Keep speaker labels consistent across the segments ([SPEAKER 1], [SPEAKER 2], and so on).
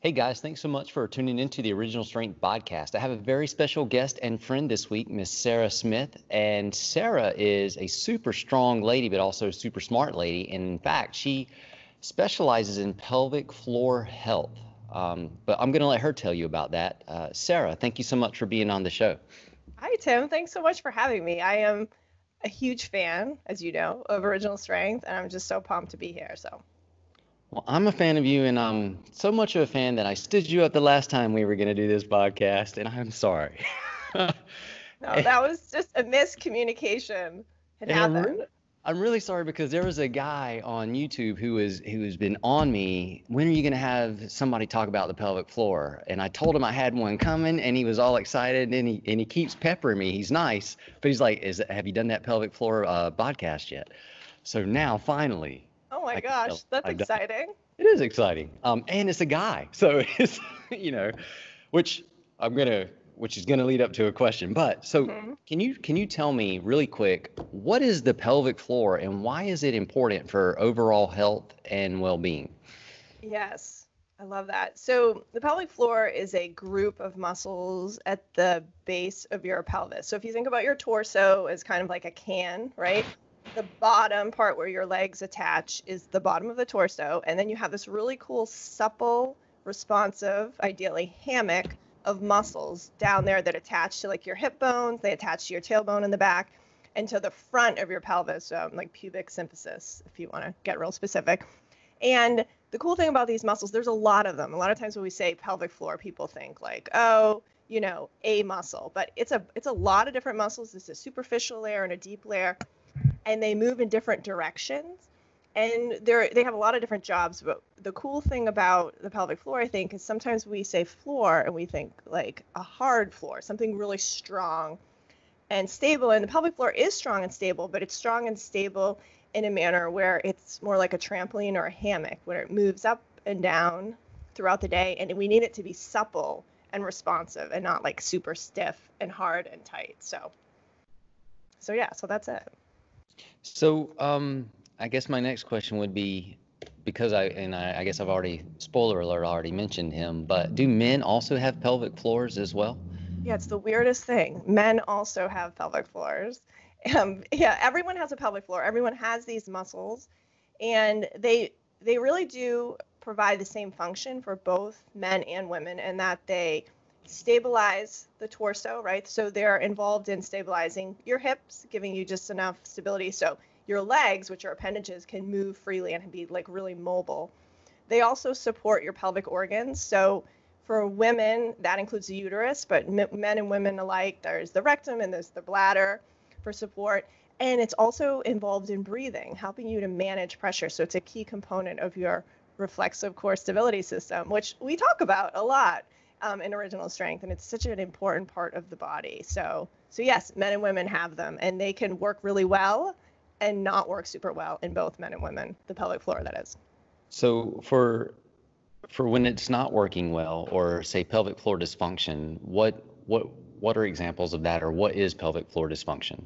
[SPEAKER 1] Hey guys, thanks so much for tuning into the Original Strength podcast. I have a very special guest and friend this week, Miss Sarah Smith. And Sarah is a super strong lady, but also a super smart lady. And in fact, she specializes in pelvic floor health. But I'm going to let her tell you about that. Sarah, thank you so much for being on the show.
[SPEAKER 2] Hi, Tim. Thanks so much for having me. I am a huge fan, as you know, of Original Strength, and I'm just so pumped to be here. So,
[SPEAKER 1] Well, I'm a fan of you, and I'm so much of a fan that I stood you up the last time we were going to do this podcast, and I'm sorry.
[SPEAKER 2] no, that was just a miscommunication. It
[SPEAKER 1] And
[SPEAKER 2] happened.
[SPEAKER 1] I'm really sorry because there was a guy on YouTube who's been on me. When are you going to have somebody talk about the pelvic floor? And I told him I had one coming, and he was all excited, and he keeps peppering me. He's nice, but he's like, have you done that pelvic floor podcast yet? So now finally,
[SPEAKER 2] Oh my
[SPEAKER 1] I can
[SPEAKER 2] gosh,
[SPEAKER 1] tell
[SPEAKER 2] that's
[SPEAKER 1] I've done it.
[SPEAKER 2] exciting.
[SPEAKER 1] It is exciting. And it's a guy, so it's you know, which which is gonna lead up to a question. But so
[SPEAKER 2] hmm
[SPEAKER 1] can you tell me really quick, what is the pelvic floor and why is it important for overall health and well-being?
[SPEAKER 2] Yes, I love that. So, the pelvic floor is a group of muscles at the base of your pelvis. So, if you think about your torso as kind of like a can, right? The bottom part where your legs attach is the bottom of the torso. And then you have this really cool, supple, responsive, ideally hammock of muscles down there that attach to like your hip bones, they attach to your tailbone in the back, and to the front of your pelvis, like pubic symphysis, if you want to get real specific. And the cool thing about these muscles, there's a lot of them. A lot of times when we say pelvic floor, people think like, oh, a muscle, but it's a lot of different muscles. There's a superficial layer and a deep layer, and they move in different directions. And they have a lot of different jobs. But the cool thing about the pelvic floor, I think, is sometimes we say floor and we think like a hard floor, something really strong and stable. And the pelvic floor is strong and stable, but it's strong and stable in a manner where it's more like a trampoline or a hammock, where it moves up and down throughout the day. And we need it to be supple and responsive and not like super stiff and hard and tight. So yeah, so that's it.
[SPEAKER 1] So I guess my next question would be because I guess I've already spoiler alert already mentioned him, but do men also have pelvic floors as well?
[SPEAKER 2] Yeah, it's the weirdest thing. Men also have pelvic floors. Yeah, everyone has a pelvic floor. Everyone has these muscles, and they really do provide the same function for both men and women, in that they stabilize the torso, right? So they're involved in stabilizing your hips, giving you just enough stability so your legs, which are appendages, can move freely and be like really mobile. They also support your pelvic organs. So for women, that includes the uterus, but men and women alike, there's the rectum and there's the bladder for support. And it's also involved in breathing, helping you to manage pressure. So it's a key component of your reflexive core stability system, which we talk about a lot in Original Strength, and it's such an important part of the body. So yes, men and women have them, and they can work really well and not work super well in both men and women, the pelvic floor, that is.
[SPEAKER 1] So for when it's not working well, or say pelvic floor dysfunction, what are examples of that, or what is pelvic floor dysfunction?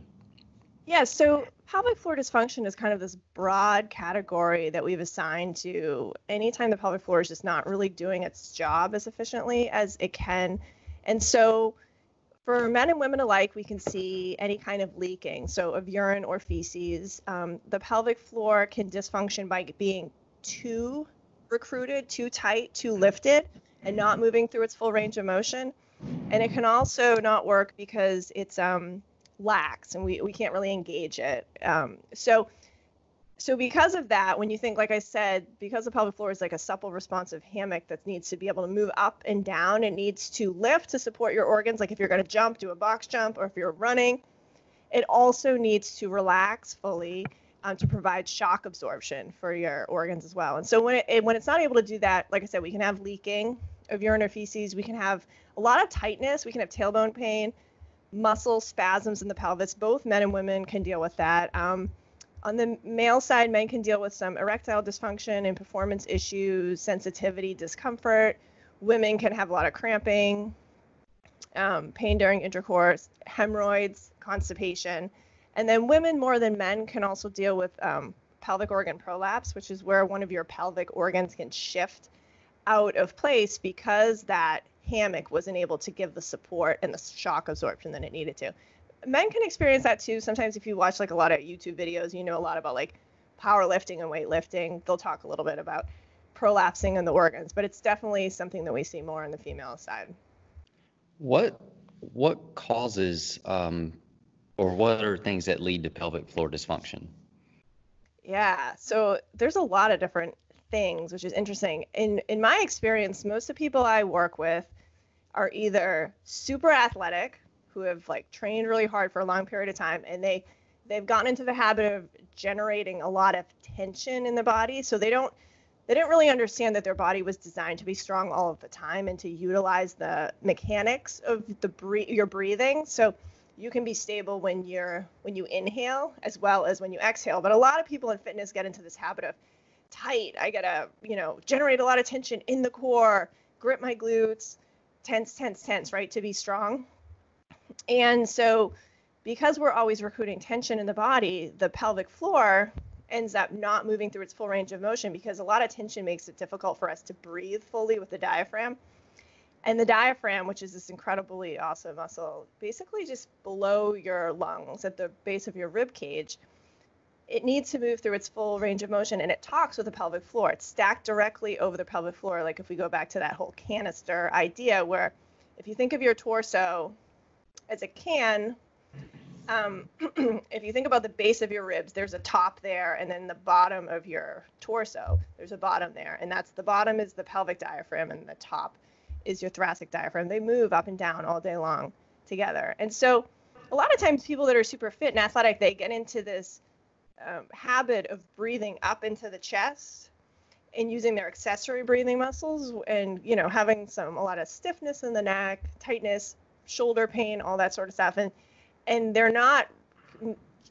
[SPEAKER 2] Yeah, so pelvic floor dysfunction is kind of this broad category that we've assigned to anytime the pelvic floor is just not really doing its job as efficiently as it can. And so for men and women alike, we can see any kind of leaking, so of urine or feces. The pelvic floor can dysfunction by being too recruited, too tight, too lifted, and not moving through its full range of motion. And it can also not work because it's lax and we can't really engage it. So because of that, when you think, like I said, because the pelvic floor is like a supple, responsive hammock that needs to be able to move up and down, it needs to lift to support your organs. Like if you're going to jump, do a box jump, or if you're running, it also needs to relax fully to provide shock absorption for your organs as well. And so when it's not able to do that, like I said, we can have leaking of urine or feces. We can have a lot of tightness. We can have tailbone pain, muscle spasms in the pelvis. Both men and women can deal with that. On the male side, men can deal with some erectile dysfunction and performance issues, sensitivity, discomfort. Women can have a lot of cramping, pain during intercourse, hemorrhoids, constipation. And then women more than men can also deal with pelvic organ prolapse, which is where one of your pelvic organs can shift out of place because that hammock wasn't able to give the support and the shock absorption that it needed to. Men can experience that too. Sometimes if you watch like a lot of YouTube videos, you know a lot about like powerlifting and weightlifting. They'll talk a little bit about prolapsing in the organs, but it's definitely something that we see more on the female side.
[SPEAKER 1] What causes or what are things that lead to pelvic floor dysfunction?
[SPEAKER 2] Yeah, so there's a lot of different things, which is interesting. In my experience, most of the people I work with are either super athletic, who have like trained really hard for a long period of time, and they've gotten into the habit of generating a lot of tension in the body, so they didn't really understand that their body was designed to be strong all of the time and to utilize the mechanics of your breathing. So you can be stable when you inhale as well as when you exhale. But a lot of people in fitness get into this habit of tight. I gotta, generate a lot of tension in the core, grip my glutes, tense, right, to be strong. And so because we're always recruiting tension in the body, the pelvic floor ends up not moving through its full range of motion because a lot of tension makes it difficult for us to breathe fully with the diaphragm. And the diaphragm, which is this incredibly awesome muscle, basically just below your lungs at the base of your rib cage, it needs to move through its full range of motion, and it talks with the pelvic floor. It's stacked directly over the pelvic floor, like if we go back to that whole canister idea, where if you think of your torso as a can, if you think about the base of your ribs, there's a top there, and then the bottom of your torso, there's a bottom there, and that's the bottom is the pelvic diaphragm, and the top is your thoracic diaphragm. They move up and down all day long together. And so a lot of times people that are super fit and athletic, they get into this habit of breathing up into the chest and using their accessory breathing muscles and, having a lot of stiffness in the neck, tightness, shoulder pain, all that sort of stuff. And they're not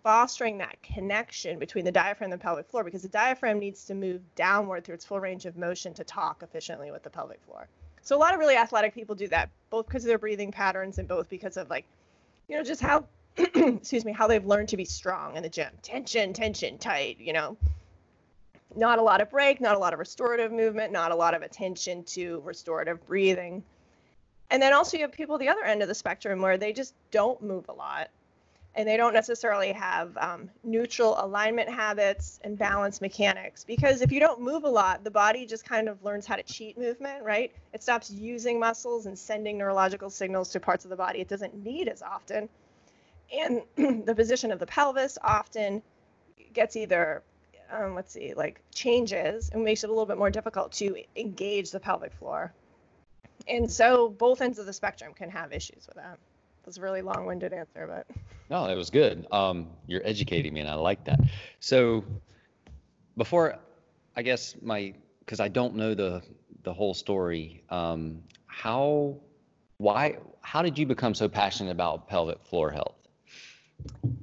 [SPEAKER 2] fostering that connection between the diaphragm and the pelvic floor because the diaphragm needs to move downward through its full range of motion to talk efficiently with the pelvic floor. So a lot of really athletic people do that, both because of their breathing patterns and both because of just how, how they've learned to be strong in the gym. Tension, tight, Not a lot of break, not a lot of restorative movement, not a lot of attention to restorative breathing. And then also you have people at the other end of the spectrum where they just don't move a lot. And they don't necessarily have neutral alignment habits and balance mechanics. Because if you don't move a lot, the body just kind of learns how to cheat movement, right? It stops using muscles and sending neurological signals to parts of the body it doesn't need as often. And the position of the pelvis often gets either, changes and makes it a little bit more difficult to engage the pelvic floor. And so both ends of the spectrum can have issues with that. That's a really long-winded answer, but.
[SPEAKER 1] No, it was good. You're educating me, and I like that. So before, I guess because I don't know the whole story, how did you become so passionate about pelvic floor health?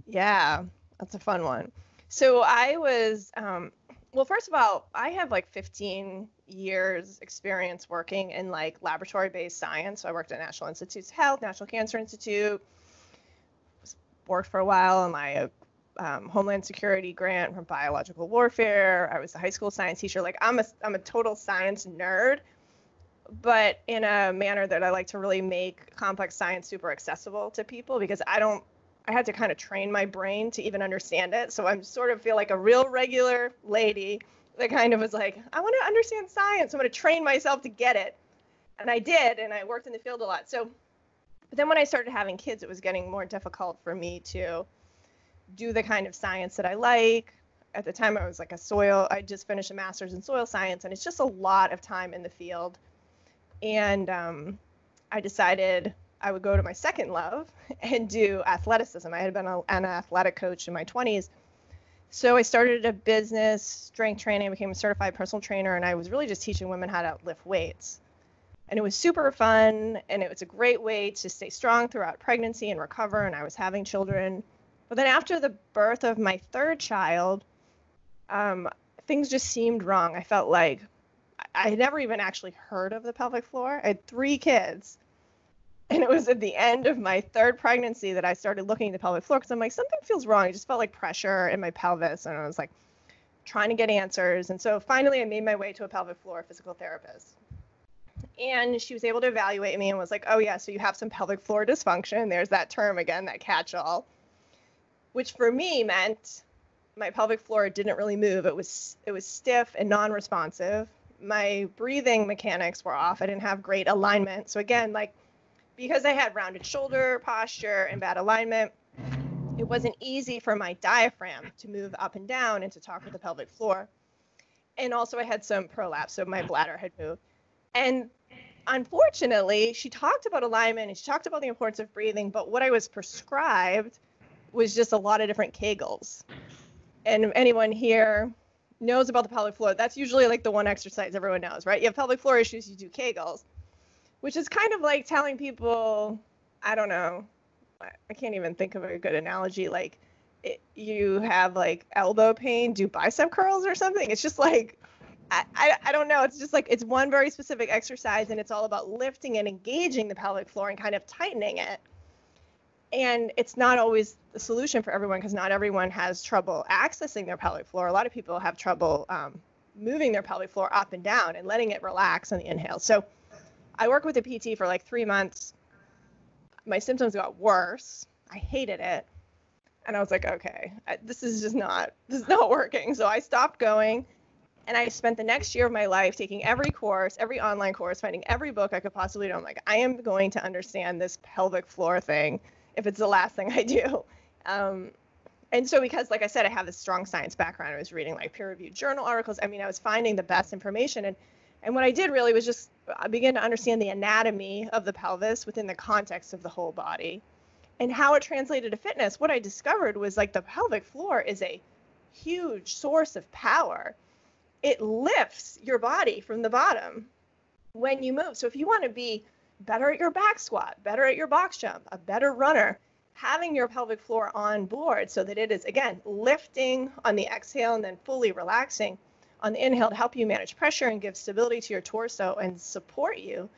[SPEAKER 2] Yeah, that's a fun one. So I was, first of all, I have 15 years experience working in laboratory-based science. So I worked at National Institutes of Health, National Cancer Institute, worked for a while on my Homeland Security grant from biological warfare. I was a high school science teacher. I'm a total science nerd, but in a manner that I like to really make complex science super accessible to people because I had to kind of train my brain to even understand it. So I sort of feel like a real regular lady that kind of was I want to understand science. I'm going to train myself to get it. And I did, and I worked in the field a lot. So, but then when I started having kids, it was getting more difficult for me to do the kind of science that I like. At the time, I was I just finished a master's in soil science, and it's just a lot of time in the field. And I decided I would go to my second love and do athleticism. I had been an athletic coach in my 20s. So I started a business, strength training, I became a certified personal trainer, and I was really just teaching women how to lift weights. And it was super fun, and it was a great way to stay strong throughout pregnancy and recover, and I was having children. But then after the birth of my third child, things just seemed wrong. I felt like I had never even actually heard of the pelvic floor. I had 3 kids. And it was at the end of my third pregnancy that I started looking at the pelvic floor because I'm something feels wrong. I just felt pressure in my pelvis, and I was trying to get answers. And so finally I made my way to a pelvic floor physical therapist. And she was able to evaluate me and was like, oh yeah, so you have some pelvic floor dysfunction. There's that term again, that catch-all, which for me meant my pelvic floor didn't really move. It was stiff and non-responsive. My breathing mechanics were off. I didn't have great alignment. So again, like, because I had rounded shoulder posture and bad alignment, it wasn't easy for my diaphragm to move up and down and to talk with the pelvic floor. And also I had some prolapse, so my bladder had moved. And unfortunately, she talked about alignment and she talked about the importance of breathing, but what I was prescribed was just a lot of different Kegels. And anyone here knows about the pelvic floor, that's usually like the one exercise everyone knows, right? You have pelvic floor issues, you do Kegels, which is kind of like telling people, I don't know, I can't even think of a good analogy, like you have like elbow pain, do bicep curls or something. It's just like, I don't know. It's just like, it's one very specific exercise and it's all about lifting and engaging the pelvic floor and kind of tightening it. And it's not always the solution for everyone because not everyone has trouble accessing their pelvic floor. A lot of people have trouble moving their pelvic floor up and down and letting it relax on the inhale. So I worked with a PT for like 3 months. My symptoms got worse. I hated it. And I was like, okay, this is not working. So I stopped going. And I spent the next year of my life taking every course, every online course, finding every book I could possibly do. I'm like, I am going to understand this pelvic floor thing if it's the last thing I do. And so because, like I said, I have this strong science background, I was reading like peer-reviewed journal articles. I mean, I was finding the best information. And what I did really was just begin to understand the anatomy of the pelvis within the context of the whole body and how it translated to fitness. What I discovered was like the pelvic floor is a huge source of power. It lifts your body from the bottom when you move. So if you want to be better at your back squat, better at your box jump, a better runner, having your pelvic floor on board so that it is, again, lifting on the exhale and then fully relaxing on the inhale to help you manage pressure and give stability to your torso and support you,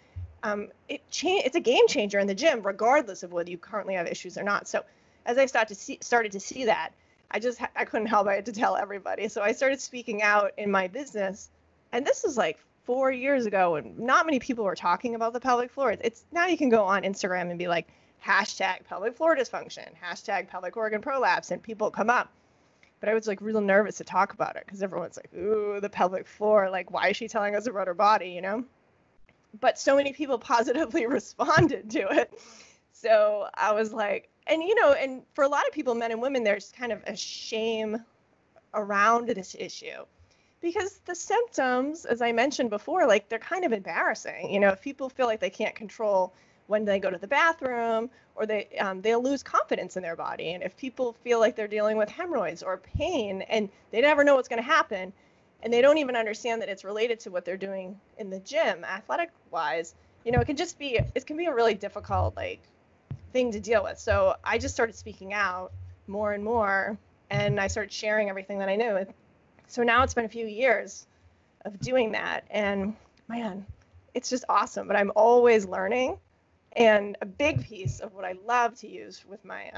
[SPEAKER 2] it's a game changer in the gym, regardless of whether you currently have issues or not. So as I started to see that, I couldn't help it to tell everybody. So I started speaking out in my business. And this was like 4 years ago and not many people were talking about the pelvic floor. It's now you can go on Instagram and be like, hashtag pelvic floor dysfunction, hashtag pelvic organ prolapse, and people come up. But I was like real nervous to talk about it because everyone's like, ooh, the pelvic floor. Like, why is she telling us about her body, you know? But so many people positively responded to it. So I was like, and for a lot of people, men and women, there's kind of a shame around this issue because the symptoms, as I mentioned before, like they're kind of embarrassing. If people feel like they can't control when they go to the bathroom or they'll lose confidence in their body. And if people feel like they're dealing with hemorrhoids or pain and they never know what's going to happen and they don't even understand that it's related to what they're doing in the gym, athletic wise, it can be a really difficult, thing to deal with. So I just started speaking out more and more, and I started sharing everything that I knew. So now it's been a few years of doing that, and man, it's just awesome. But I'm always learning, and a big piece of what I love to use with my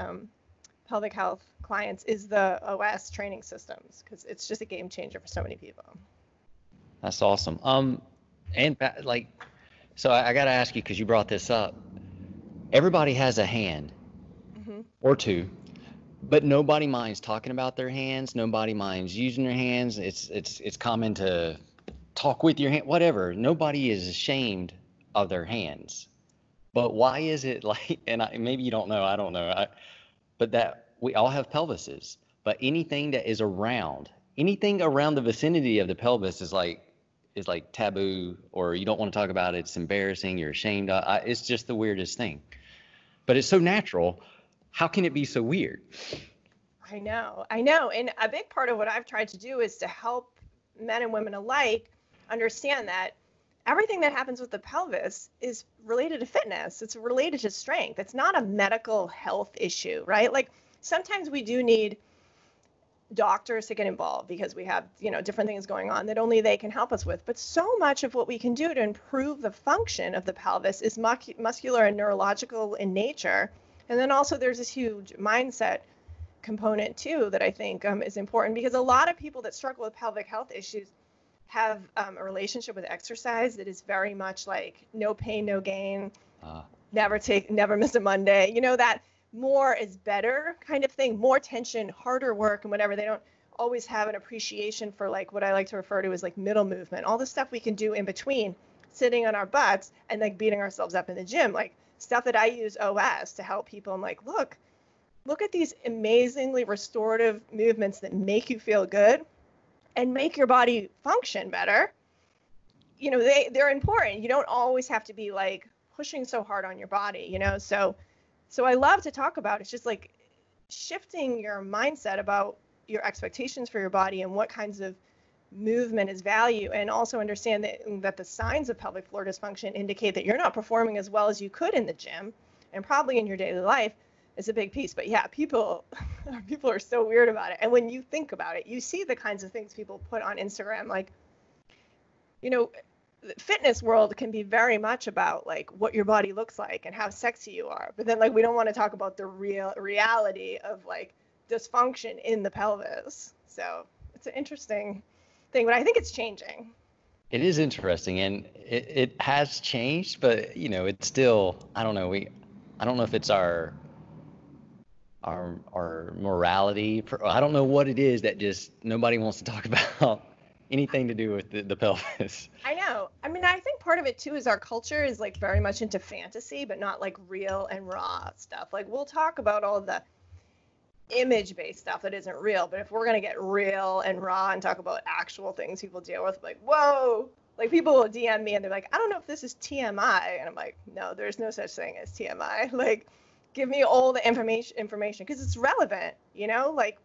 [SPEAKER 2] pelvic health clients is the OS training systems, because it's just a game changer for so many people.
[SPEAKER 1] That's awesome. So I got to ask you, because you brought this up. Everybody has a hand or two, but nobody minds talking about their hands. Nobody minds using their hands. It's common to talk with your hand, whatever. Nobody is ashamed of their hands. But why is it maybe you don't know, I don't know, but that we all have pelvises, but anything around the vicinity of the pelvis is like taboo, or you don't want to talk about it. It's embarrassing. You're ashamed. It's just the weirdest thing. But it's so natural. How can it be so weird?
[SPEAKER 2] I know. And a big part of what I've tried to do is to help men and women alike understand that everything that happens with the pelvis is related to fitness. It's related to strength. It's not a medical health issue, right? Like sometimes we do need doctors to get involved because we have, different things going on that only they can help us with. But so much of what we can do to improve the function of the pelvis is muscular and neurological in nature. And then also there's this huge mindset component too that I think is important, because a lot of people that struggle with pelvic health issues have a relationship with exercise that is very much like no pain, no gain, never miss a Monday, that more is better kind of thing, more tension, harder work and whatever. They don't always have an appreciation for like what I like to refer to as like middle movement, all the stuff we can do in between sitting on our butts and like beating ourselves up in the gym, like stuff that I use OS to help people. I'm like, look at these amazingly restorative movements that make you feel good and make your body function better. They're important. You don't always have to be like pushing so hard on your body, so I love to talk about it's just like shifting your mindset about your expectations for your body and what kinds of movement is value, and also understand that the signs of pelvic floor dysfunction indicate that you're not performing as well as you could in the gym and probably in your daily life is a big piece. But yeah, people are so weird about it. And when you think about it, you see the kinds of things people put on Instagram, like, the fitness world can be very much about like what your body looks like and how sexy you are. But then like we don't want to talk about the real reality of like dysfunction in the pelvis. So it's an interesting thing, but I think it's changing.
[SPEAKER 1] It is interesting, and it has changed, but it's still, I don't know. I don't know if it's our morality. I don't know what it is that just nobody wants to talk about anything to do with the pelvis.
[SPEAKER 2] I know. I mean, I think part of it too is our culture is like very much into fantasy, but not like real and raw stuff. Like we'll talk about all the image-based stuff that isn't real, but if we're going to get real and raw and talk about actual things people deal with, like, whoa, like people will DM me and they're like, I don't know if this is TMI. And I'm like, no, there's no such thing as TMI. Like, give me all the information because it's relevant, like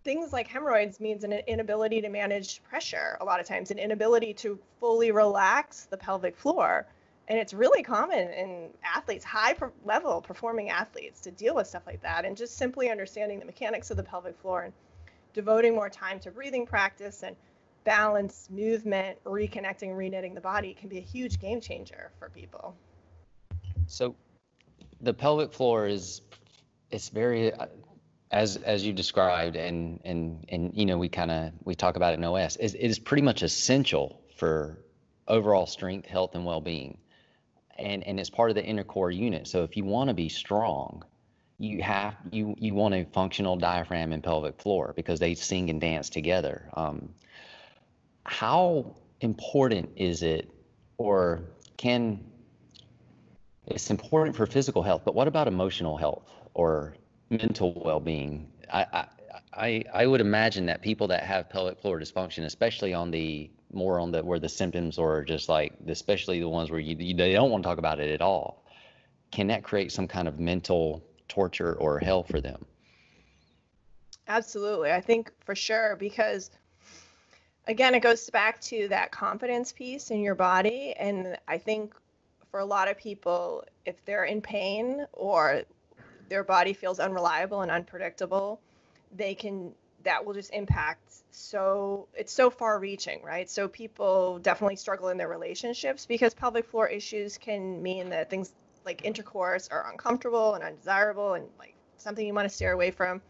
[SPEAKER 2] things like hemorrhoids means an inability to manage pressure, a lot of times an inability to fully relax the pelvic floor. And it's really common in athletes, high-level performing athletes, to deal with stuff like that. And just simply understanding the mechanics of the pelvic floor and devoting more time to breathing practice and balance, movement, reconnecting, reknitting the body can be a huge game changer for people.
[SPEAKER 1] So the pelvic floor it's very, as you described, and we talk about it in OS, it is pretty much essential for overall strength, health, and well-being. And it's part of the inner core unit. So if you want to be strong, you want a functional diaphragm and pelvic floor because they sing and dance together. How important is it, or it's important for physical health, but what about emotional health or mental well-being? I would imagine that people that have pelvic floor dysfunction, especially where the symptoms are just like, especially the ones where they don't want to talk about it at all, can that create some kind of mental torture or hell for them?
[SPEAKER 2] Absolutely. I think for sure, because again, it goes back to that confidence piece in your body. And I think for a lot of people, if they're in pain or their body feels unreliable and unpredictable, that will just impact. So it's so far reaching, right? So people definitely struggle in their relationships because pelvic floor issues can mean that things like intercourse are uncomfortable and undesirable and like something you want to steer away from.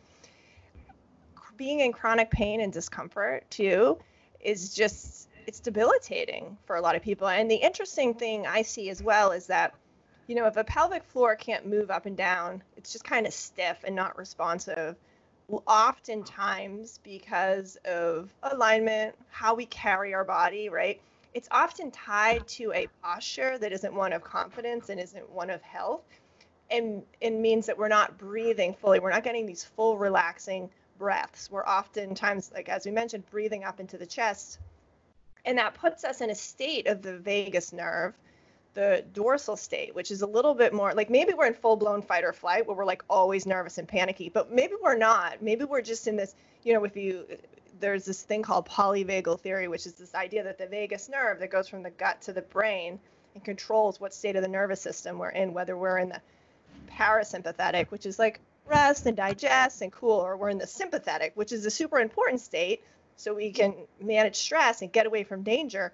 [SPEAKER 2] Being in chronic pain and discomfort too is just, it's debilitating for a lot of people. And the interesting thing I see as well is that, if a pelvic floor can't move up and down, it's just kind of stiff and not responsive. Oftentimes because of alignment, how we carry our body, right? It's often tied to a posture that isn't one of confidence and isn't one of health, and it means that we're not breathing fully. We're not getting these full relaxing breaths. We're oftentimes, like as we mentioned, breathing up into the chest, and that puts us in a state of the vagus nerve, the dorsal state, which is a little bit more like maybe we're in full-blown fight or flight where we're like always nervous and panicky, but maybe we're not. Maybe we're just in this, there's this thing called polyvagal theory, which is this idea that the vagus nerve that goes from the gut to the brain and controls what state of the nervous system we're in, whether we're in the parasympathetic, which is like rest and digest and cool, or we're in the sympathetic, which is a super important state so we can manage stress and get away from danger.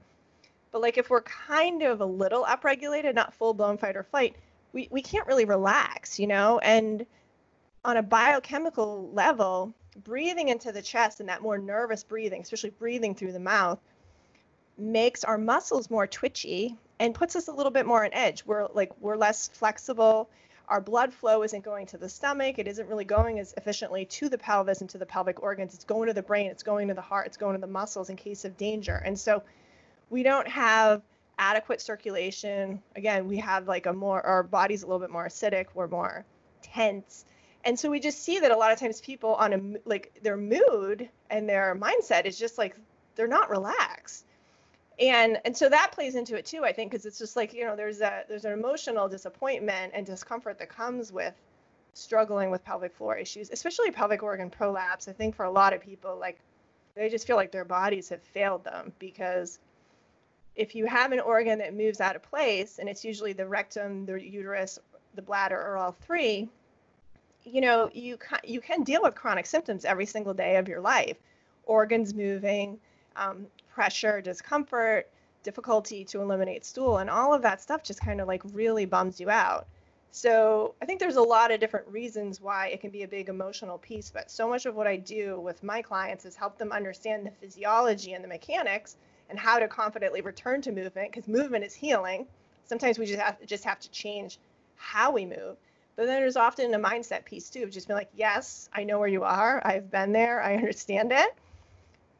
[SPEAKER 2] But like if we're kind of a little upregulated, not full-blown fight or flight, we can't really relax, and on a biochemical level, breathing into the chest and that more nervous breathing, especially breathing through the mouth, makes our muscles more twitchy and puts us a little bit more on edge. We're less flexible. Our blood flow isn't going to the stomach. It isn't really going as efficiently to the pelvis and to the pelvic organs. It's going to the brain. It's going to the heart. It's going to the muscles in case of danger. And so we don't have adequate circulation. Again, we have our body's a little bit more acidic. We're more tense. And so we just see that a lot of times people their mood and their mindset is just like they're not relaxed. And so that plays into it too, I think, because it's just like, there's an emotional disappointment and discomfort that comes with struggling with pelvic floor issues, especially pelvic organ prolapse. I think for a lot of people, they just feel like their bodies have failed them, because if you have an organ that moves out of place, and it's usually the rectum, the uterus, the bladder, or all three, you can deal with chronic symptoms every single day of your life. Organs moving, pressure, discomfort, difficulty to eliminate stool, and all of that stuff just kind of really bums you out. So I think there's a lot of different reasons why it can be a big emotional piece, but so much of what I do with my clients is help them understand the physiology and the mechanics and how to confidently return to movement, because movement is healing. Sometimes we just have to change how we move. But then there's often a mindset piece too, of just being like, yes, I know where you are. I've been there. I understand it.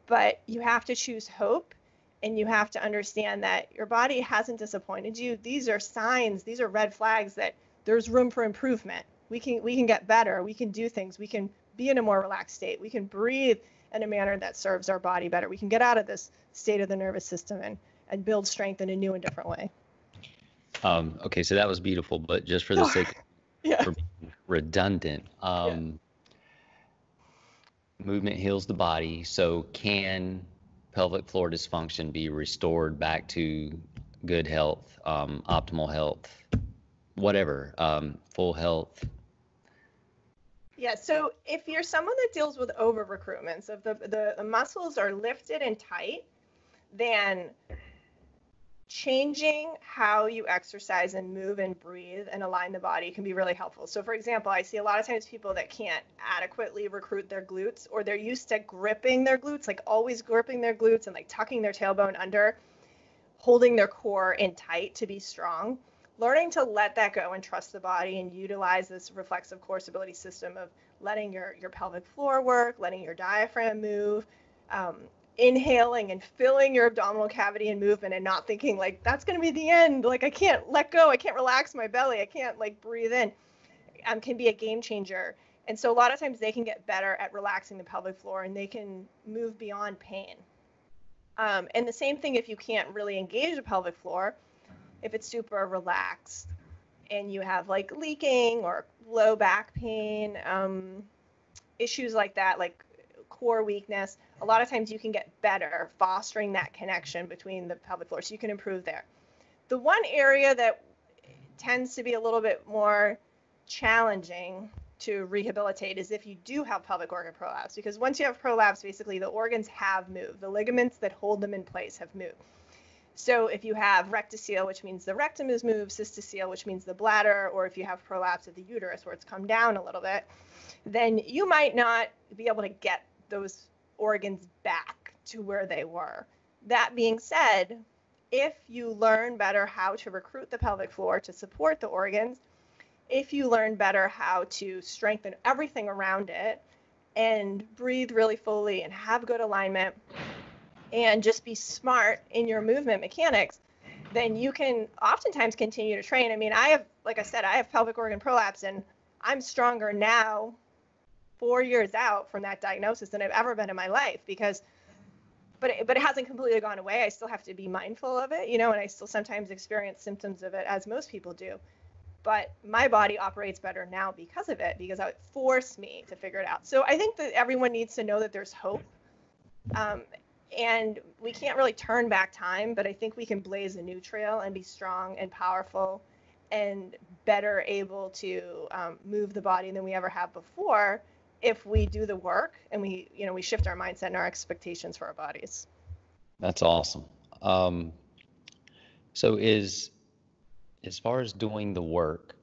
[SPEAKER 2] But you have to choose hope, and you have to understand that your body hasn't disappointed you. These are signs. These are red flags that there's room for improvement. We can get better. We can do things. We can be in a more relaxed state. We can breathe in a manner that serves our body better. We can get out of this state of the nervous system and build strength in a new and different way.
[SPEAKER 1] Okay, so that was beautiful, but just for the sake
[SPEAKER 2] of
[SPEAKER 1] being redundant, movement heals the body. So can pelvic floor dysfunction be restored back to good health, optimal health, whatever, full health?
[SPEAKER 2] Yeah, so if you're someone that deals with over recruitment, so if the muscles are lifted and tight, then changing how you exercise and move and breathe and align the body can be really helpful. So for example, I see a lot of times people that can't adequately recruit their glutes, or they're used to gripping their glutes, always gripping their glutes and tucking their tailbone under, holding their core in tight to be strong. Learning to let that go and trust the body and utilize this reflexive core stability system of letting your pelvic floor work, letting your diaphragm move, inhaling and filling your abdominal cavity and movement, and not thinking that's going to be the end. I can't let go. I can't relax my belly. I can't breathe in. Can be a game changer. And so a lot of times they can get better at relaxing the pelvic floor, and they can move beyond pain. And the same thing if you can't really engage the pelvic floor, if it's super relaxed and you have leaking or low back pain, issues like that, core weakness, a lot of times you can get better fostering that connection between the pelvic floor, so you can improve there. The one area that tends to be a little bit more challenging to rehabilitate is if you do have pelvic organ prolapse, because once you have prolapse, basically the organs have moved. The ligaments that hold them in place have moved. So if you have rectocele, which means the rectum is moved, cystocele, which means the bladder, or if you have prolapse of the uterus where it's come down a little bit, then you might not be able to get those organs back to where they were. That being said, if you learn better how to recruit the pelvic floor to support the organs, if you learn better how to strengthen everything around it and breathe really fully and have good alignment and just be smart in your movement mechanics, then you can oftentimes continue to train. I mean, I have pelvic organ prolapse, and I'm stronger now 4 years out from that diagnosis than I've ever been in my life, but it hasn't completely gone away. I still have to be mindful of it, and I still sometimes experience symptoms of it, as most people do. But my body operates better now because of it, because it forced me to figure it out. So I think that everyone needs to know that there's hope. And we can't really turn back time, but I think we can blaze a new trail and be strong and powerful and better able to move the body than we ever have before if we do the work and we shift our mindset and our expectations for our bodies.
[SPEAKER 1] That's awesome. So as far as doing the work,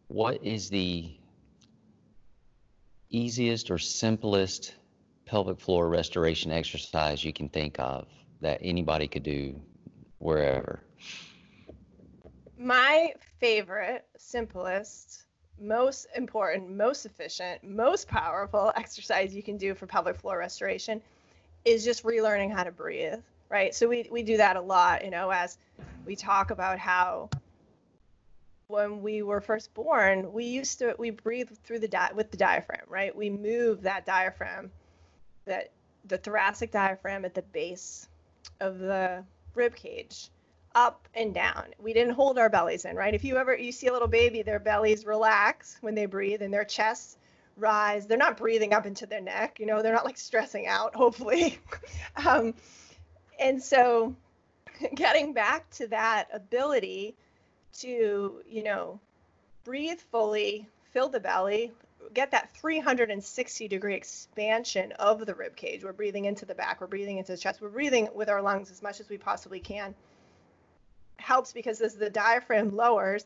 [SPEAKER 1] what is the easiest or simplest pelvic floor restoration exercise you can think of that anybody could do wherever?
[SPEAKER 2] My favorite, simplest, most important, most efficient, most powerful exercise you can do for pelvic floor restoration is just relearning how to breathe, right? So we do that a lot, as we talk about how when we were first born, we breathe through with the diaphragm, right? We move that diaphragm, that the thoracic diaphragm at the base of the rib cage, up and down. We didn't hold our bellies in, right? If you see a little baby, their bellies relax when they breathe and their chests rise. They're not breathing up into their neck, they're not like stressing out, hopefully. And so getting back to that ability to, breathe fully, fill the belly, get that 360-degree expansion of the rib cage. We're breathing into the back, we're breathing into the chest, we're breathing with our lungs as much as we possibly can. Helps because as the diaphragm lowers,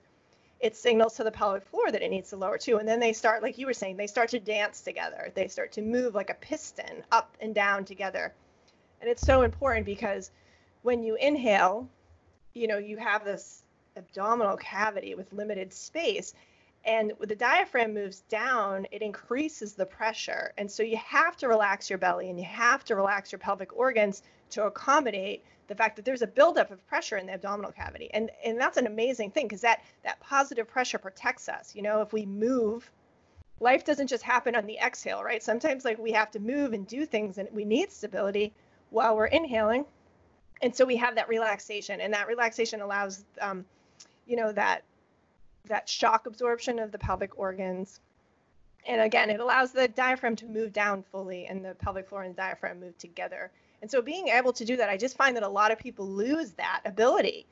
[SPEAKER 2] it signals to the pelvic floor that it needs to lower too. And then they start, like you were saying, they start to dance together. They start to move like a piston up and down together. And it's so important because when you inhale, you have this abdominal cavity with limited space. And when the diaphragm moves down, it increases the pressure. And so you have to relax your belly and you have to relax your pelvic organs to accommodate the fact that there's a buildup of pressure in the abdominal cavity. And that's an amazing thing because that positive pressure protects us. If we move, life doesn't just happen on the exhale, right? Sometimes like we have to move and do things and we need stability while we're inhaling. And so we have that relaxation, and that relaxation allows, that shock absorption of the pelvic organs. And again, it allows the diaphragm to move down fully and the pelvic floor and the diaphragm move together. And so being able to do that, I just find that a lot of people lose that ability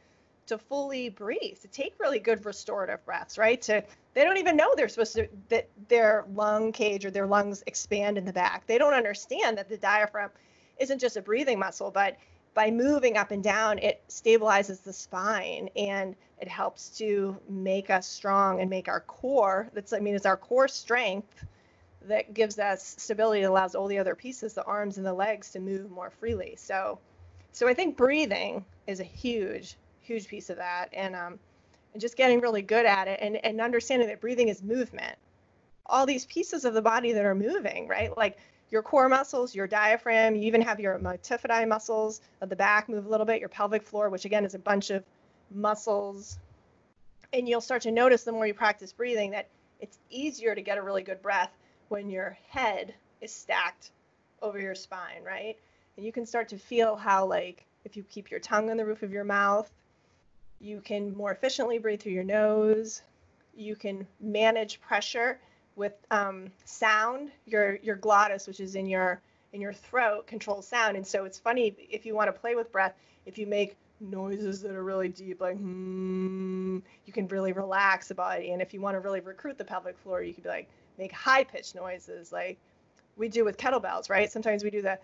[SPEAKER 2] to fully breathe, to take really good restorative breaths, right? They don't even know they're supposed to, that their lung cage or their lungs expand in the back. They don't understand that the diaphragm isn't just a breathing muscle, but by moving up and down, it stabilizes the spine and it helps to make us strong and make our core, it's our core strength that gives us stability that allows all the other pieces, the arms and the legs, to move more freely. So I think breathing is a huge, huge piece of that, and just getting really good at it and understanding that breathing is movement. All these pieces of the body that are moving, right? Like your core muscles, your diaphragm, you even have your multifidi muscles of the back move a little bit, your pelvic floor, which again is a bunch of muscles. And you'll start to notice the more you practice breathing that it's easier to get a really good breath when your head is stacked over your spine, right? And you can start to feel how, like, if you keep your tongue on the roof of your mouth, you can more efficiently breathe through your nose. You can manage pressure with sound. Your glottis, which is in your throat, controls sound. And so it's funny, if you want to play with breath, if you make noises that are really deep, like you can really relax the body. And if you want to really recruit the pelvic floor, you could be like, make high-pitched noises like we do with kettlebells, right? Sometimes we do that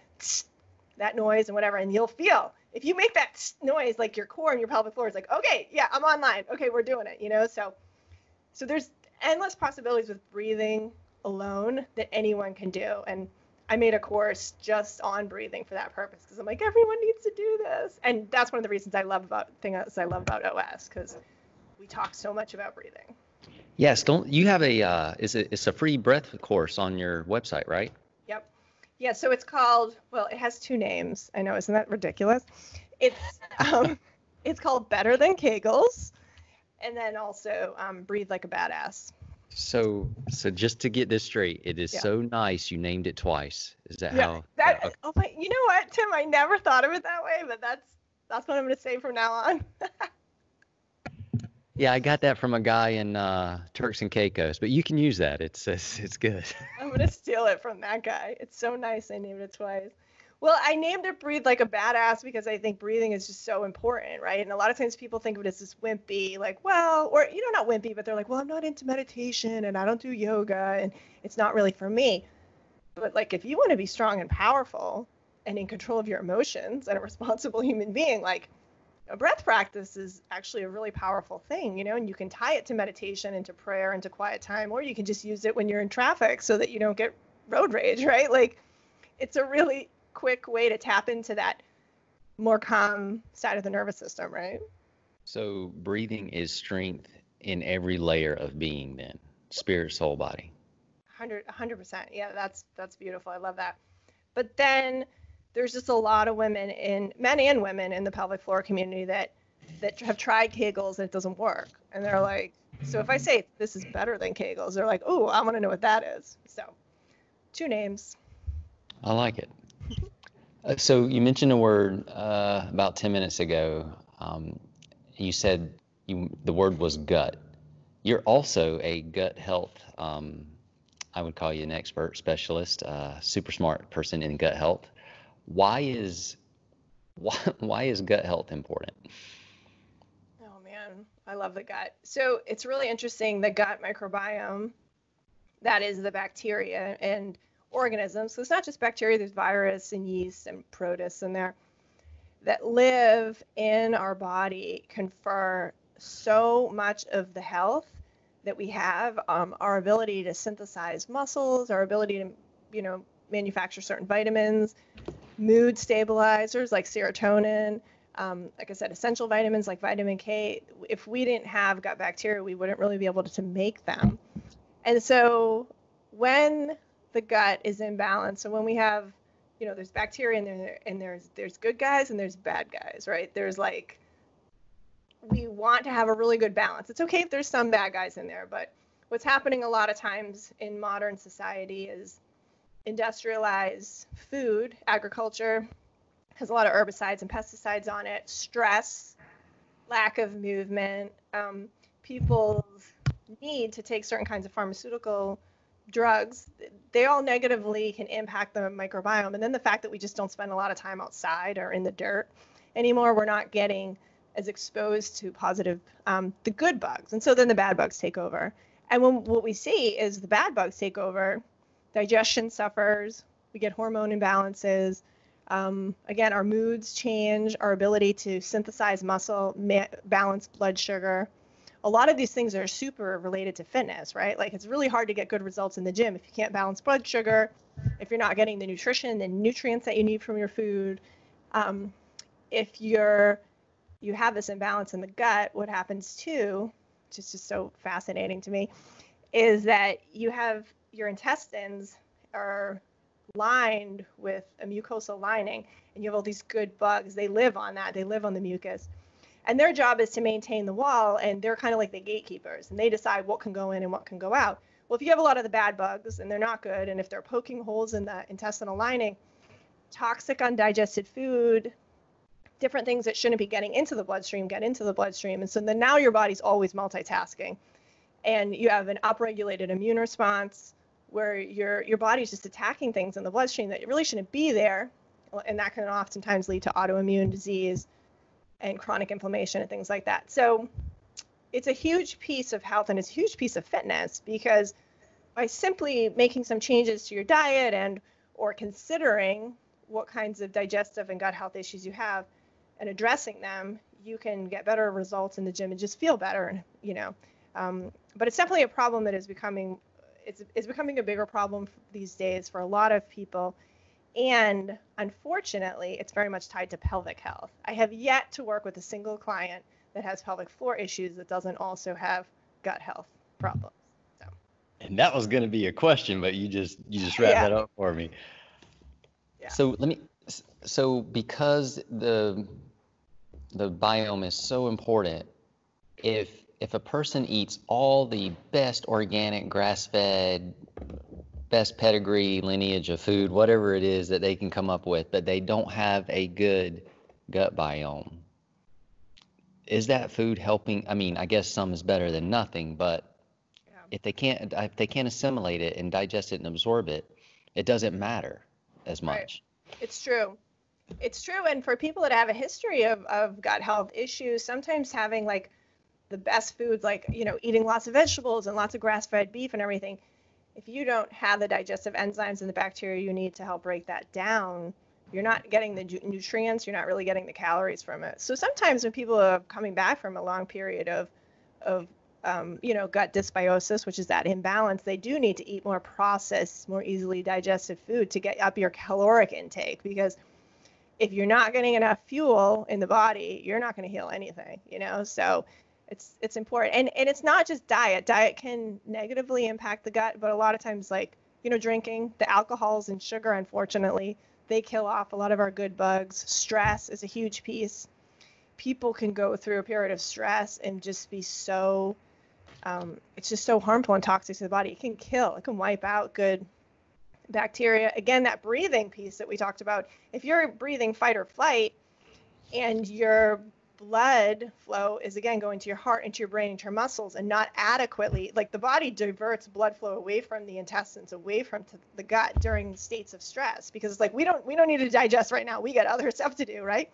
[SPEAKER 2] noise and whatever, and you'll feel, if you make that noise, like your core and your pelvic floor is like, okay, yeah, I'm online. Okay, we're doing it, So there's endless possibilities with breathing alone that anyone can do. And I made a course just on breathing for that purpose because I'm like, everyone needs to do this. And that's one of the reasons I love about OS, because we talk so much about breathing.
[SPEAKER 1] Yes, don't you have it's a free breath course on your website, right?
[SPEAKER 2] Yep. Yeah, so it's called, well, it has two names. I know, isn't that ridiculous? It's called Better Than Kegels, and then also Breathe Like a Badass.
[SPEAKER 1] So just to get this straight, it is so nice you named it twice. Is that how?
[SPEAKER 2] Okay. Oh my, you know what, Tim? I never thought of it that way, but that's what I'm going to say from now on.
[SPEAKER 1] Yeah, I got that from a guy in Turks and Caicos, but you can use that. It's good.
[SPEAKER 2] I'm going to steal it from that guy. It's so nice I named it twice. Well, I named it Breathe Like a Badass because I think breathing is just so important, right? And a lot of times people think of it as this wimpy, like, well, or, not wimpy, but they're like, well, I'm not into meditation and I don't do yoga and it's not really for me. But like, if you want to be strong and powerful and in control of your emotions and a responsible human being, like, a breath practice is actually a really powerful thing, and you can tie it to meditation and to prayer and to quiet time, or you can just use it when you're in traffic so that you don't get road rage, right? Like, it's a really quick way to tap into that more calm side of the nervous system, right?
[SPEAKER 1] So breathing is strength in every layer of being then, spirit, soul, body.
[SPEAKER 2] 100%. Yeah, that's beautiful. I love that. But then there's just a lot of men and women in the pelvic floor community that have tried Kegels and it doesn't work. And they're like, so if I say this is better than Kegels, they're like, oh, I want to know what that is. So 2 names.
[SPEAKER 1] I like it. So you mentioned a word about 10 minutes ago. You said the word was gut. You're also a gut health, I would call you an expert, specialist, super smart person in gut health. Why is gut health important?
[SPEAKER 2] Oh man, I love the gut. So it's really interesting, the gut microbiome, that is the bacteria and organisms. So it's not just bacteria, there's virus and yeast and protists in there that live in our body, confer so much of the health that we have, our ability to synthesize muscles, our ability to, manufacture certain vitamins, mood stabilizers like serotonin, like I said, essential vitamins like vitamin K. If we didn't have gut bacteria, we wouldn't really be able to make them. And so when the gut is in balance, so when we have, there's bacteria in there, and there's good guys and there's bad guys, right? There's like, we want to have a really good balance. It's okay if there's some bad guys in there, but what's happening a lot of times in modern society is industrialized food, agriculture has a lot of herbicides and pesticides on it, stress, lack of movement, people's need to take certain kinds of pharmaceutical drugs, they all negatively can impact the microbiome. And then the fact that we just don't spend a lot of time outside or in the dirt anymore, we're not getting as exposed to positive, the good bugs. And so then the bad bugs take over. And what we see is the bad bugs take over, digestion suffers, we get hormone imbalances. Again, our moods change, our ability to synthesize muscle, balance blood sugar. A lot of these things are super related to fitness, right? Like it's really hard to get good results in the gym if you can't balance blood sugar, if you're not getting the nutrition and nutrients that you need from your food. If you have this imbalance in the gut, what happens too, which is just so fascinating to me, is that you have your intestines are lined with a mucosal lining, and you have all these good bugs. They live on that. They live on the mucus. And their job is to maintain the wall, and they're kind of like the gatekeepers, and they decide what can go in and what can go out. Well, if you have a lot of the bad bugs and they're not good, and if they're poking holes in the intestinal lining, toxic undigested food, different things that shouldn't be getting into the bloodstream get into the bloodstream. And so then now your body's always multitasking, and you have an upregulated immune response where your body's just attacking things in the bloodstream that really shouldn't be there. And that can oftentimes lead to autoimmune disease and chronic inflammation and things like that. So it's a huge piece of health, and it's a huge piece of fitness, because by simply making some changes to your diet or considering what kinds of digestive and gut health issues you have and addressing them, you can get better results in the gym and just feel better, but it's definitely a problem that is becoming a bigger problem these days for a lot of people. And unfortunately, it's very much tied to pelvic health. I have yet to work with a single client that has pelvic floor issues that doesn't also have gut health problems. So.
[SPEAKER 1] And that was going to be a question, but you just wrapped that up for me.
[SPEAKER 2] Yeah.
[SPEAKER 1] So because the biome is so important, if a person eats all the best organic, grass-fed, best pedigree lineage of food, whatever it is that they can come up with, but they don't have a good gut biome, is that food helping? I mean, I guess some is better than nothing, but if they can't assimilate it and digest it and absorb it, it doesn't matter as much.
[SPEAKER 2] Right. It's true. It's true. And for people that have a history of gut health issues, sometimes having like the best foods, like, eating lots of vegetables and lots of grass-fed beef and everything, if you don't have the digestive enzymes and the bacteria you need to help break that down, you're not getting the nutrients, you're not really getting the calories from it. So sometimes when people are coming back from a long period of gut dysbiosis, which is that imbalance, they do need to eat more processed, more easily digested food to get up your caloric intake, because if you're not getting enough fuel in the body, you're not going to heal anything, So it's important. And it's not just diet. Diet can negatively impact the gut, but a lot of times, like, drinking, the alcohols and sugar, unfortunately, they kill off a lot of our good bugs. Stress is a huge piece. People can go through a period of stress and just be so, it's just so harmful and toxic to the body. It can wipe out good bacteria. Again, that breathing piece that we talked about, if you're breathing fight or flight and your blood flow is, again, going to your heart, into your brain, into your muscles, and not adequately, like, the body diverts blood flow away from the intestines, away from the gut during states of stress, because it's like, we don't need to digest right now. We got other stuff to do, right?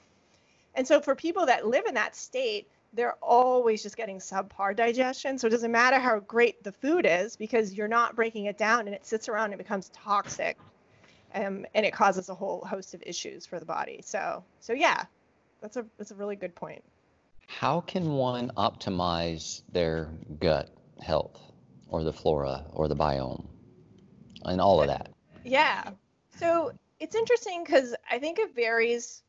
[SPEAKER 2] And so for people that live in that state, they're always just getting subpar digestion. So it doesn't matter how great the food is, because you're not breaking it down, and it sits around and it becomes toxic, and it causes a whole host of issues for the body. So yeah, that's a really good point.
[SPEAKER 1] How can one optimize their gut health, or the flora, or the biome, and all of that?
[SPEAKER 2] Yeah. So it's interesting, because I think it varies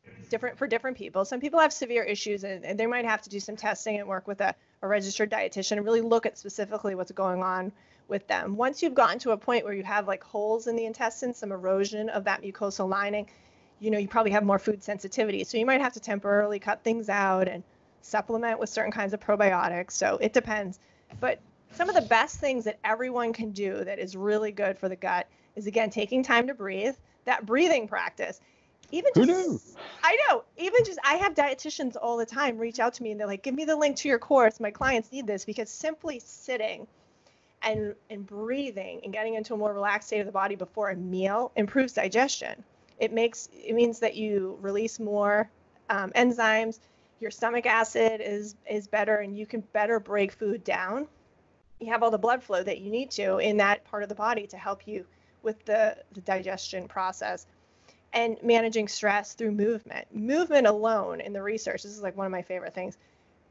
[SPEAKER 2] for different people. Some people have severe issues, and they might have to do some testing and work with a registered dietitian and really look at specifically what's going on with them. Once you've gotten to a point where you have, like, holes in the intestines, some erosion of that mucosal lining, you probably have more food sensitivity. So you might have to temporarily cut things out and supplement with certain kinds of probiotics. So it depends. But some of the best things that everyone can do that is really good for the gut is, again, taking time to breathe, that breathing practice. Even just,
[SPEAKER 1] Who knew?
[SPEAKER 2] I know, I have dietitians all the time reach out to me, and they're like, give me the link to your course. My clients need this, because simply sitting and breathing and getting into a more relaxed state of the body before a meal improves digestion. It means that you release more enzymes. Your stomach acid is better, and you can better break food down. You have all the blood flow that you need to in that part of the body to help you with the digestion process. And managing stress through movement. Movement alone, in the research, this is like one of my favorite things,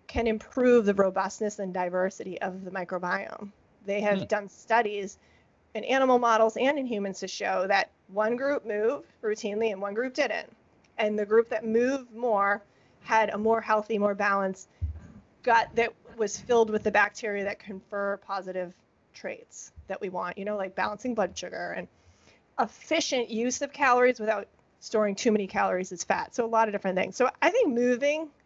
[SPEAKER 2] can improve the robustness and diversity of the microbiome. They have done studies in animal models and in humans to show that one group moved routinely and one group didn't. And the group that moved more had a more healthy, more balanced gut that was filled with the bacteria that confer positive traits that we want, like balancing blood sugar and efficient use of calories without storing too many calories as fat. So a lot of different things. So I think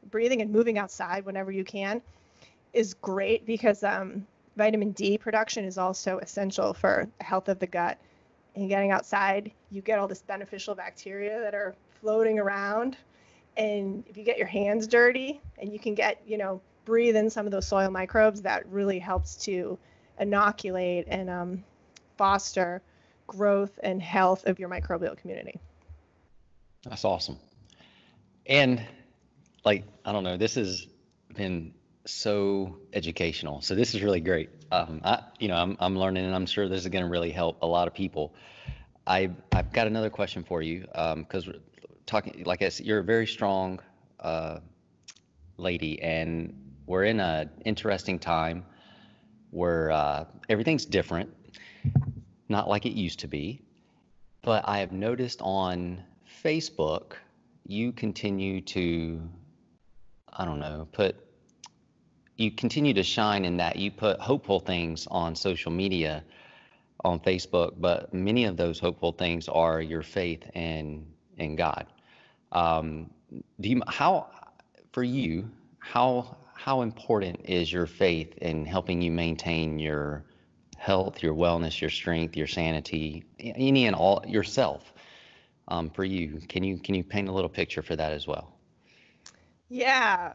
[SPEAKER 2] breathing and moving outside whenever you can is great, because vitamin D production is also essential for the health of the gut. And getting outside, you get all this beneficial bacteria that are floating around. And if you get your hands dirty and you can get, breathe in some of those soil microbes, that really helps to inoculate and foster growth and health of your microbial community.
[SPEAKER 1] That's awesome. And, like, I don't know, this has been so educational. So this is really great. I'm learning, and I'm sure this is going to really help a lot of people. I've got another question for you, because we're talking, like I said, you're a very strong lady, and we're in an interesting time where everything's different, not like it used to be. But I have noticed on Facebook, you continue to, you continue to shine in that you put hopeful things on social media, on Facebook, but many of those hopeful things are your faith in God. How important is your faith in helping you maintain your health, your wellness, your strength, your sanity, any and all yourself? For you, can you paint a little picture for that as well?
[SPEAKER 2] Yeah.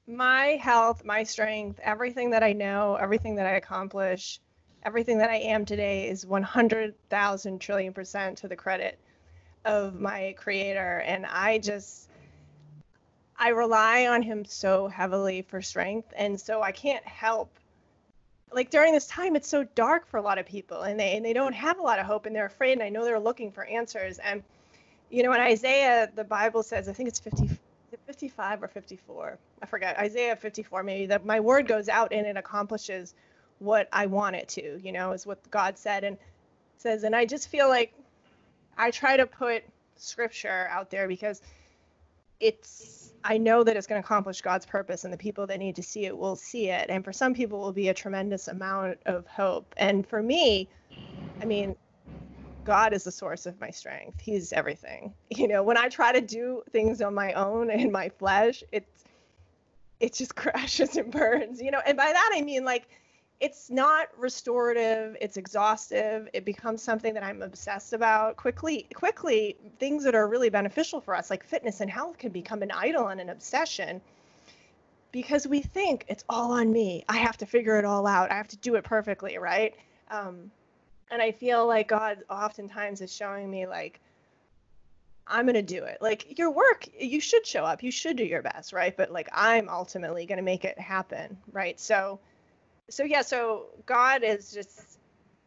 [SPEAKER 2] My health, my strength, everything that I know, everything that I accomplish, everything that I am today is 100,000 trillion% to the credit of my creator. And I rely on him so heavily for strength. And so I can't help, like, during this time, it's so dark for a lot of people, and they don't have a lot of hope, and they're afraid, and I know they're looking for answers. And, in Isaiah, the Bible says, I think it's 55 or 54, I forget, Isaiah 54 maybe, that my word goes out and it accomplishes what I want it to, is what God said. And it says, and I just feel like I try to put scripture out there because I know that it's going to accomplish God's purpose, and the people that need to see it will see it. And for some people, it will be a tremendous amount of hope. And for me, I mean, God is the source of my strength. He's everything. When I try to do things on my own in my flesh, it just crashes and burns, And by that, I mean, like, it's not restorative, it's exhaustive. It becomes something that I'm obsessed about. Quickly, things that are really beneficial for us, like fitness and health, can become an idol and an obsession because we think it's all on me. I have to figure it all out. I have to do it perfectly, right? And I feel like God oftentimes is showing me, like, I'm going to do it. Like, your work, you should show up. You should do your best, right? But, like, I'm ultimately going to make it happen, right? So God is just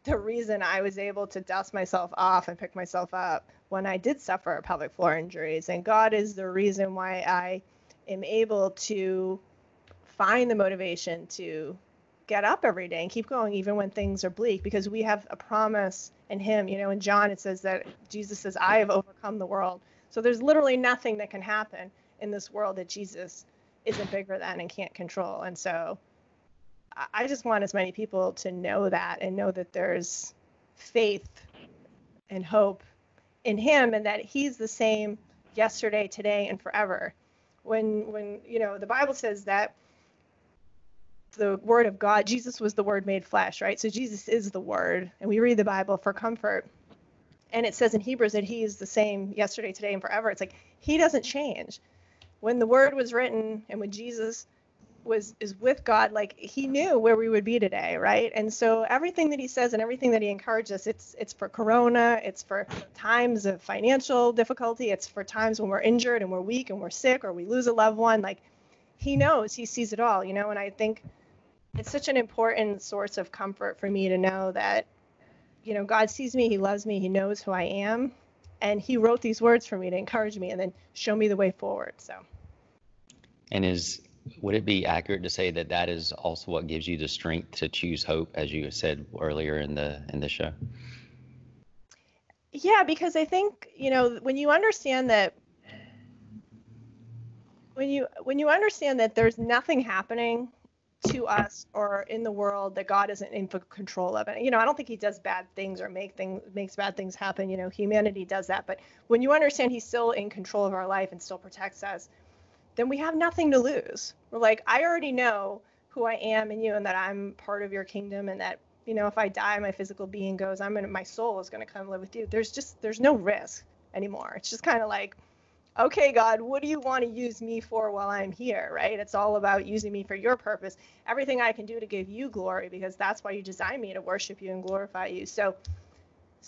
[SPEAKER 2] the reason I was able to dust myself off and pick myself up when I did suffer pelvic floor injuries. And God is the reason why I am able to find the motivation to get up every day and keep going even when things are bleak, because we have a promise in him. In John, it says that Jesus says, I have overcome the world. So there's literally nothing that can happen in this world that Jesus isn't bigger than and can't control. And so I just want as many people to know that and know that there's faith and hope in him, and that he's the same yesterday, today, and forever. When the Bible says that the word of God, Jesus was the word made flesh, right? So Jesus is the word, and we read the Bible for comfort. And it says in Hebrews that he is the same yesterday, today, and forever. It's like he doesn't change. When the word was written and when Jesus is with God, like, he knew where we would be today, right? And so everything that he says and everything that he encourages us, it's for Corona, it's for times of financial difficulty, it's for times when we're injured and we're weak and we're sick or we lose a loved one. Like, he knows, he sees it all, and I think it's such an important source of comfort for me to know that, God sees me, he loves me, he knows who I am, and he wrote these words for me to encourage me and then show me the way forward. So.
[SPEAKER 1] And would it be accurate to say that is also what gives you the strength to choose hope, as you said earlier in the show?
[SPEAKER 2] Yeah, because I think, when you understand that there's nothing happening to us or in the world that God isn't in control of. And, I don't think he does bad things or makes bad things happen. Humanity does that. But when you understand he's still in control of our life and still protects us, then we have nothing to lose. We're like, I already know who I am in you and that I'm part of your kingdom, and that, if I die, my physical being goes, my soul is going to come live with you. There's no risk anymore. It's just kind of like, okay, God, what do you want to use me for while I'm here, right? It's all about using me for your purpose. Everything I can do to give you glory, because that's why you designed me, to worship you and glorify you. So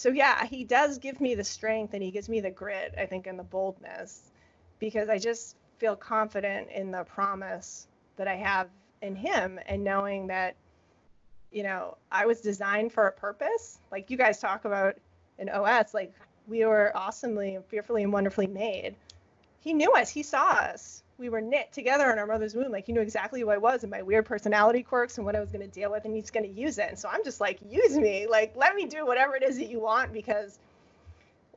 [SPEAKER 2] yeah, he does give me the strength, and he gives me the grit, I think, and the boldness, because I just feel confident in the promise that I have in him, and knowing that, I was designed for a purpose. Like you guys talk about in OS, like, we were awesomely and fearfully and wonderfully made. He knew us. He saw us. We were knit together in our mother's womb. Like, he knew exactly who I was and my weird personality quirks and what I was going to deal with, and he's going to use it. And so I'm just like, use me. Like, let me do whatever it is that you want, because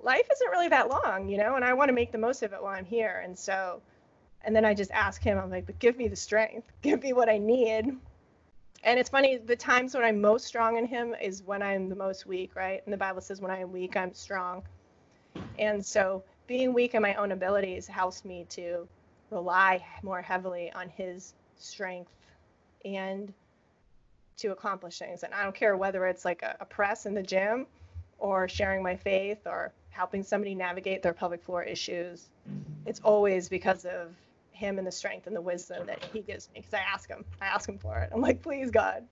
[SPEAKER 2] life isn't really that long, and I want to make the most of it while I'm here. And then I just ask him, I'm like, but give me the strength. Give me what I need. And it's funny, the times when I'm most strong in him is when I'm the most weak, right? And the Bible says when I am weak, I'm strong. And so being weak in my own abilities helps me to rely more heavily on his strength and to accomplish things. And I don't care whether it's like a press in the gym or sharing my faith or helping somebody navigate their pelvic floor issues. It's always because of him and the strength and the wisdom that he gives me, because I ask him for it. I'm like, please, God.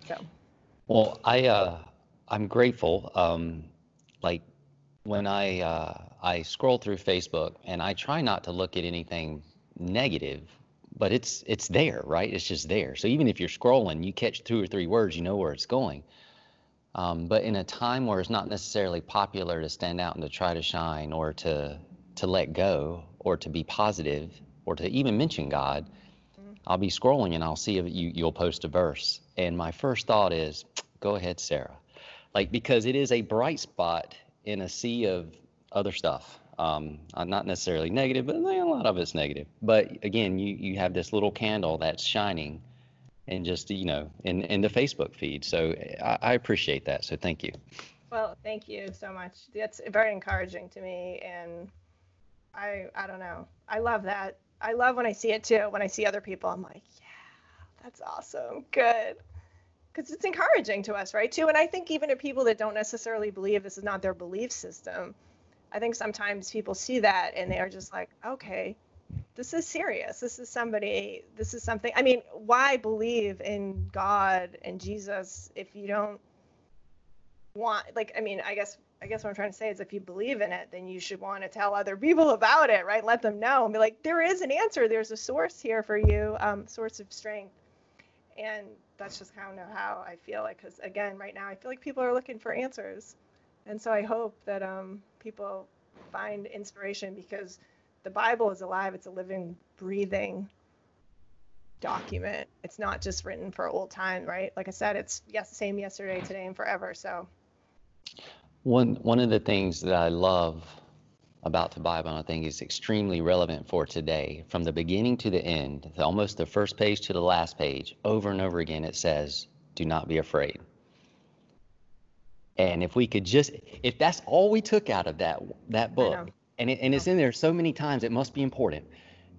[SPEAKER 2] So.
[SPEAKER 1] Well, I'm grateful. Like, when I scroll through Facebook, and I try not to look at anything negative, but it's there, right? It's just there. So even if you're scrolling, you catch 2 or 3 words, you know where it's going. But in a time where it's not necessarily popular to stand out and to try to shine, or to let go, or to be positive, or to even mention God, I'll be scrolling and I'll see you'll post a verse. And my first thought is, go ahead, Sarah. Like, because it is a bright spot in a sea of other stuff. Not necessarily negative, but a lot of it's negative. But again, you have this little candle that's shining and just, in the Facebook feed. So I appreciate that. So thank you.
[SPEAKER 2] Well, thank you so much. That's very encouraging to me, and I don't know. I love that. I love when I see it too. When I see other people, I'm like, yeah, that's awesome. Good. Because it's encouraging to us, right? Too. And I think even to people that don't necessarily believe this is not their belief system, I think sometimes people see that and they are just like, okay, this is serious. This is something. I mean, why believe in God and Jesus if you don't want, like, I mean, I guess what I'm trying to say is if you believe in it, then you should want to tell other people about it, right? Let them know and be like, there is an answer. There's a source here for you, source of strength. And that's just kind of how I feel like, because again, right now, I feel like people are looking for answers. And so I hope that people find inspiration, because the Bible is alive. It's a living, breathing document. It's not just written for old time, right? Like I said, it's same yesterday, today, and forever. So
[SPEAKER 1] One of the things that I love about the Bible, and I think is extremely relevant for today, from the beginning to the end, almost the first page to the last page, over and over again, it says, do not be afraid. And if that's all we took out of that book, and it's in there so many times, it must be important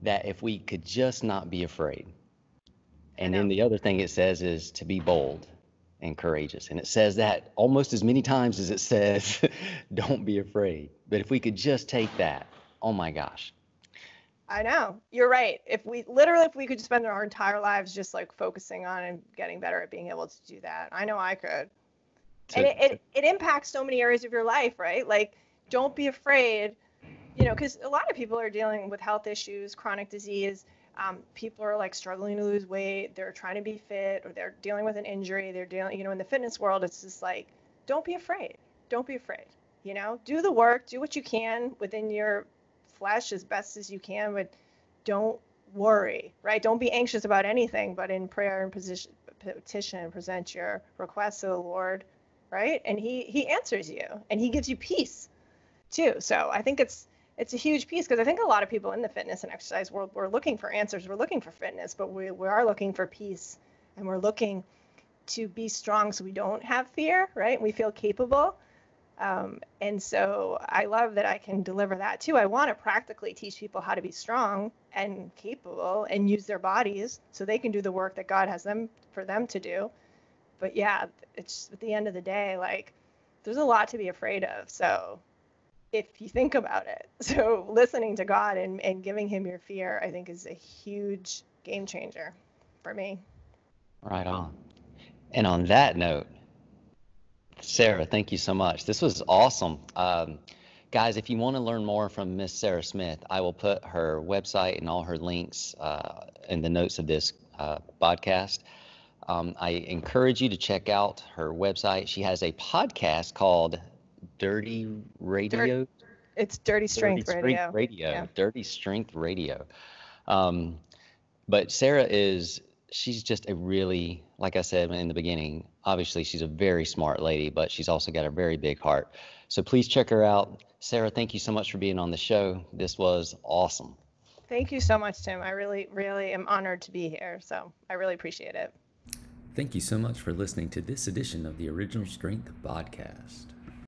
[SPEAKER 1] that if we could just not be afraid. And then the other thing it says is to be bold and courageous. And it says that almost as many times as it says, don't be afraid. But if we could just take that, oh my gosh.
[SPEAKER 2] I know, you're right. If we could spend our entire lives just like focusing on and getting better at being able to do that, I know I could. And it impacts so many areas of your life, right? Like, don't be afraid, because a lot of people are dealing with health issues, chronic disease. People are like struggling to lose weight. They're trying to be fit, or they're dealing with an injury. They're dealing, in the fitness world, it's just like, don't be afraid. Don't be afraid. Do the work, do what you can within your flesh as best as you can, but don't worry, right? Don't be anxious about anything, but in prayer and petition, present your requests to the Lord, right? And he answers you, and he gives you peace too. So I think it's a huge piece, because I think a lot of people in the fitness and exercise world, we're looking for answers. We're looking for fitness, but we are looking for peace, and we're looking to be strong so we don't have fear, right? We feel capable. And so I love that I can deliver that too. I want to practically teach people how to be strong and capable and use their bodies so they can do the work that God has for them to do. But yeah, it's at the end of the day, like, there's a lot to be afraid of. So if you think about it, so listening to God and giving him your fear, I think is a huge game changer for me.
[SPEAKER 1] Right on. And on that note, Sarah, thank you so much. This was awesome. Guys, if you want to learn more from Miss Sarah Smith, I will put her website and all her links in the notes of this podcast. I encourage you to check out her website. She has a podcast called Dirty Radio.
[SPEAKER 2] It's Dirty Strength Radio.
[SPEAKER 1] Yeah. Dirty Strength Radio. But Sarah she's just a really, like I said in the beginning, obviously she's a very smart lady, but she's also got a very big heart. So please check her out. Sarah, thank you so much for being on the show. This was awesome.
[SPEAKER 2] Thank you so much, Tim. I really, really am honored to be here. So I really appreciate it.
[SPEAKER 3] Thank you so much for listening to this edition of the Original Strength Podcast.